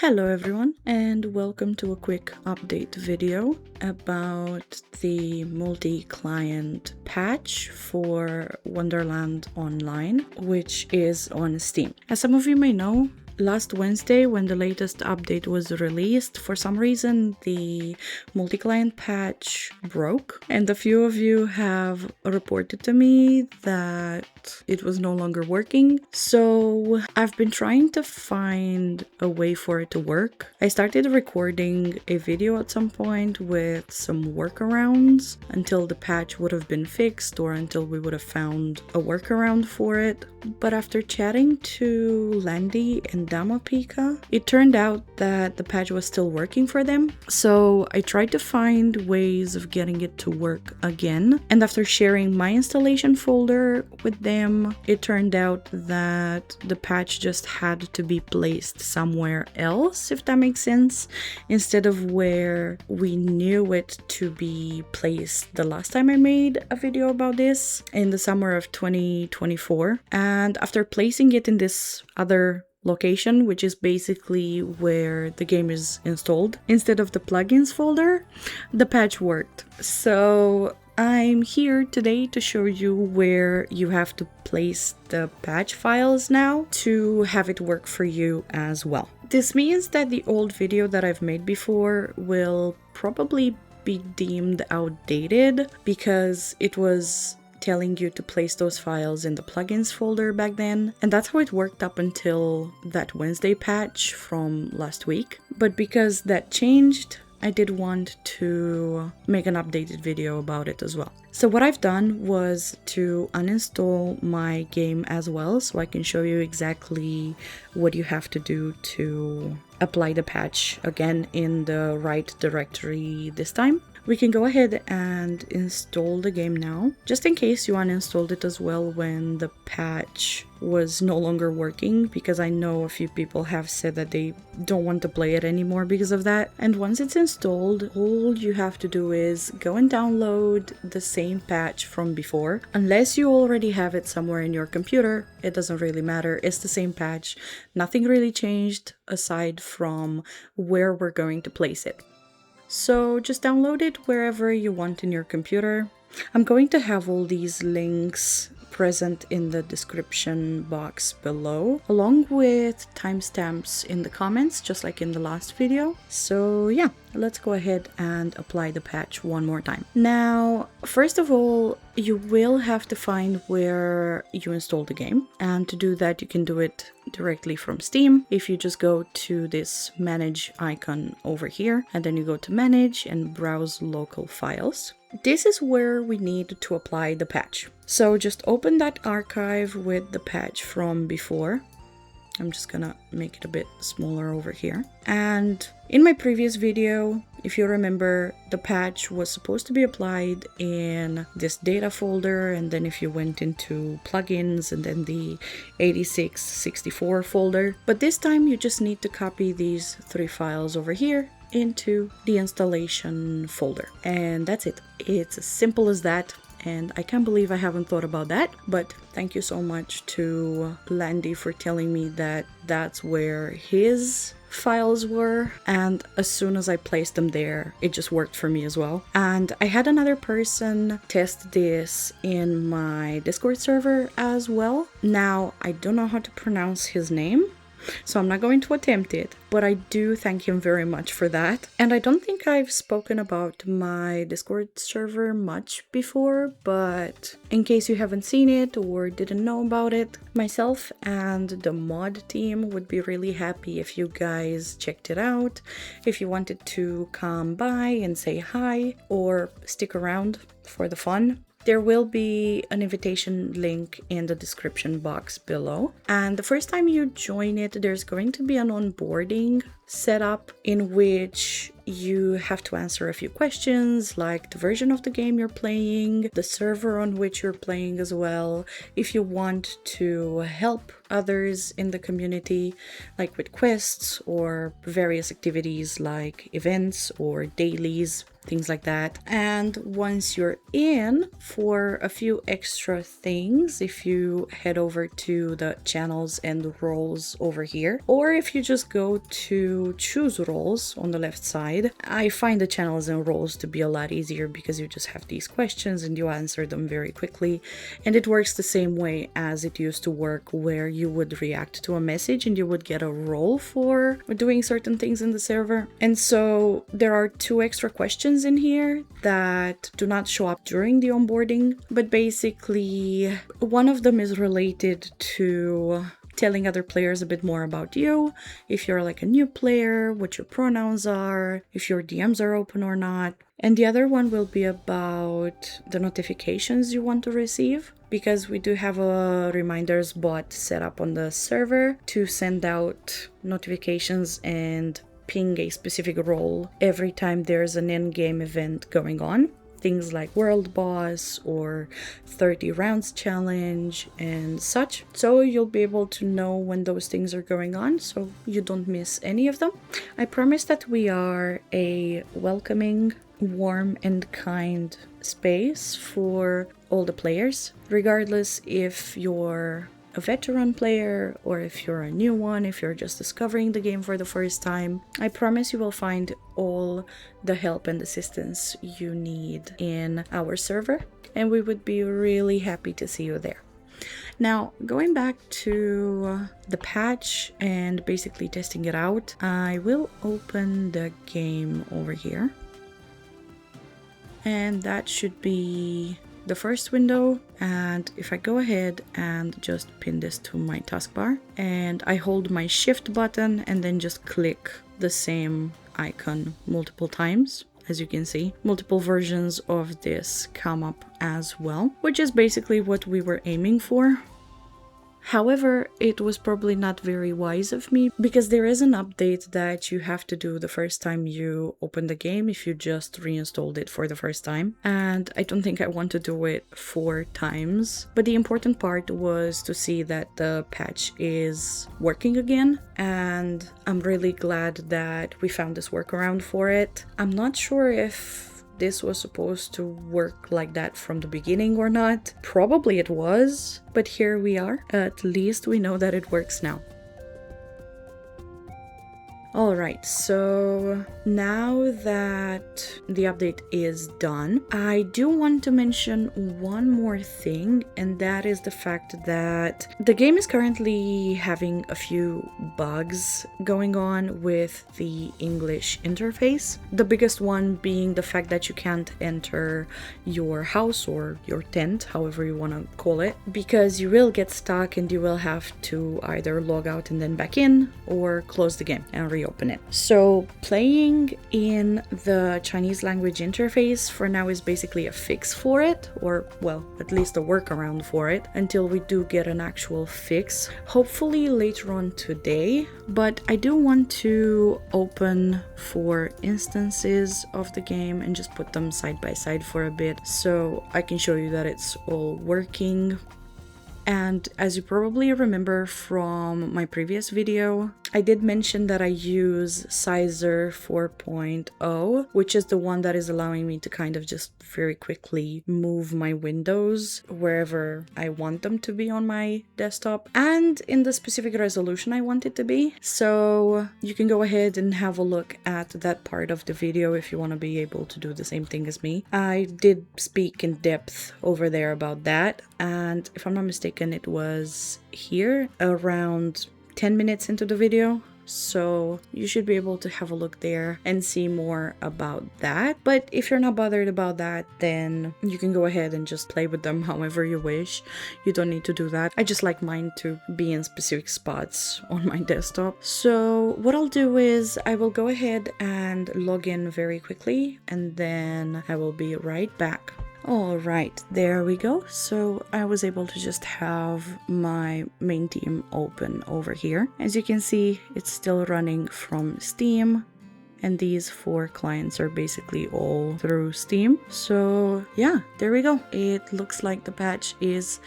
Hello everyone, and welcome to a quick update video about the multi-client patch for Wonderland Online, which is on Steam. As some of you may know, last Wednesday, when the latest update was released, for some reason the multi-client patch broke, and a few of you have reported to me that it was no longer working. So I've been trying to find a way for it to work. I started recording a video at some point with some workarounds until the patch would have been fixed or until we would have found a workaround for it. But after chatting to Landy and Damapika, it turned out that the patch was still working for them. So I tried to find ways of getting it to work again. And after sharing my installation folder with them, it turned out that the patch just had to be placed somewhere else, if that makes sense, instead of where we knew it to be placed the last time I made a video about this in the summer of 2024. And after placing it in this other location, which is basically where the game is installed, instead of the plugins folder, the patch worked. So I'm here today to show you where you have to place the patch files now to have it work for you as well. This means that the old video that I've made before will probably be deemed outdated because it was telling you to place those files in the plugins folder back then, and that's how it worked up until that Wednesday patch from last week. But because that changed, I did want to make an updated video about it as well. So what I've done was to uninstall my game as well, so I can show you exactly what you have to do to apply the patch again in the right directory this time. We can go ahead and install the game now, just in case you uninstalled it as well when the patch was no longer working, because I know a few people have said that they don't want to play it anymore because of that. And once it's installed, all you have to do is go and download the same patch from before. Unless you already have it somewhere in your computer, it doesn't really matter. It's the same patch. Nothing really changed aside from where we're going to place it. So just download it wherever you want in your computer. I'm going to have all these links present in the description box below, along with timestamps in the comments, just like in the last video. So yeah, let's go ahead and apply the patch one more time. Now, first of all, you will have to find where you installed the game, and to do that you can do it directly from Steam. If you just go to this manage icon over here, and then you go to manage and browse local files. This is where we need to apply the patch. So just open that archive with the patch from before. I'm just gonna make it a bit smaller over here. And in my previous video, if you remember, the patch was supposed to be applied in this data folder, and then if you went into plugins and then the 8664 folder. But this time you just need to copy these three files over here into the installation folder, and that's it. It's as simple as that. And I can't believe I haven't thought about that, but thank you so much to Landy for telling me that that's where his files were, and as soon as I placed them there, it just worked for me as well. And I had another person test this in my Discord server as well. Now, I don't know how to pronounce his name, so I'm not going to attempt it, but I do thank him very much for that. And I don't think I've spoken about my Discord server much before, but in case you haven't seen it or didn't know about it, myself and the mod team would be really happy if you guys checked it out, if you wanted to come by and say hi or stick around for the fun. There will be an invitation link in the description box below. And the first time you join it, there's going to be an onboarding setup in which you have to answer a few questions like the version of the game you're playing, the server on which you're playing as well, if you want to help others in the community, like with quests or various activities like events or dailies, things like that. And once you're in, for a few extra things, if you head over to the channels and roles over here, or if you just go to choose roles on the left side, I find the channels and roles to be a lot easier because you just have these questions and you answer them very quickly. And it works the same way as it used to work, where you would react to a message and you would get a role for doing certain things in the server. And so there are 2 extra questions in here that do not show up during the onboarding, but basically one of them is related to telling other players a bit more about you, if you're like a new player, what your pronouns are, if your DMs are open or not. And the other one will be about the notifications you want to receive, because we do have a reminders bot set up on the server to send out notifications and ping a specific role every time there's an in-game event going on. Things like World Boss or 30 rounds challenge and such. So you'll be able to know when those things are going on so you don't miss any of them. I promise that we are a welcoming, warm and kind space for all the players, regardless if you're a veteran player or if you're a new one, if you're just discovering the game for the first time. I promise you will find all the help and assistance you need in our server, and we would be really happy to see you there. Now, going back to the patch and basically testing it out, I will open the game over here. And that should be the first window. And if I go ahead and just pin this to my taskbar and I hold my shift button and then just click the same icon multiple times, as you can see, multiple versions of this come up as well, which is basically what we were aiming for. However, it was probably not very wise of me, because there is an update that you have to do the first time you open the game if you just reinstalled it for the first time. And I don't think I want to do it 4 times. But the important part was to see that the patch is working again. And I'm really glad that we found this workaround for it. I'm not sure if this was supposed to work like that from the beginning or not. Probably it was, but here we are. At least we know that it works now. Alright, so now that the update is done, I do want to mention one more thing, and that is the fact that the game is currently having a few bugs going on with the English interface. The biggest one being the fact that you can't enter your house or your tent, however you want to call it, because you will get stuck and you will have to either log out and then back in, or close the game and reopen it. So playing in the Chinese language interface for now is basically a fix for it, or well, at least a workaround for it, until we do get an actual fix, hopefully later on today. But I do want to open 4 instances of the game and just put them side by side for a bit so I can show you that it's all working. And as you probably remember from my previous video, I did mention that I use Sizer 4.0, which is the one that is allowing me to kind of just very quickly move my windows wherever I want them to be on my desktop and in the specific resolution I want it to be. So you can go ahead and have a look at that part of the video if you want to be able to do the same thing as me. I did speak in depth over there about that, and if I'm not mistaken, it was here around 10 minutes into the video, so you should be able to have a look there and see more about that. But if you're not bothered about that, then you can go ahead and just play with them however you wish. You don't need to do that. I just like mine to be in specific spots on my desktop. So what I'll do is I will go ahead and log in very quickly, and then I will be right back. Alright, there we go. So I was able to just have my main team open over here. As you can see, it's still running from Steam. and these 4 clients are basically all through Steam. So yeah, there we go. It looks like the patch is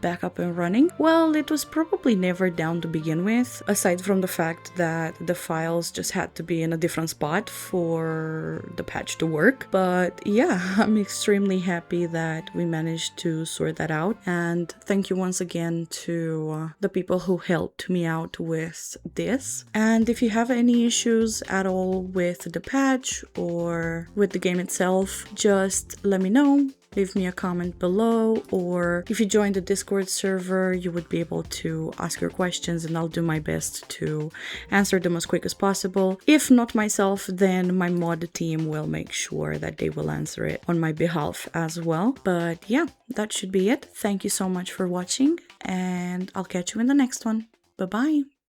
back up and running. Well, it was probably never down to begin with, aside from the fact that the files just had to be in a different spot for the patch to work. But yeah, I'm extremely happy that we managed to sort that out, and thank you once again to the people who helped me out with this. And if you have any issues at all with the patch or with the game itself, just let me know. Leave me a comment below, or if you join the Discord server, you would be able to ask your questions and I'll do my best to answer them as quick as possible. If not myself, then my mod team will make sure that they will answer it on my behalf as well. But yeah, that should be it. Thank you so much for watching, and I'll catch you in the next one. Bye-bye.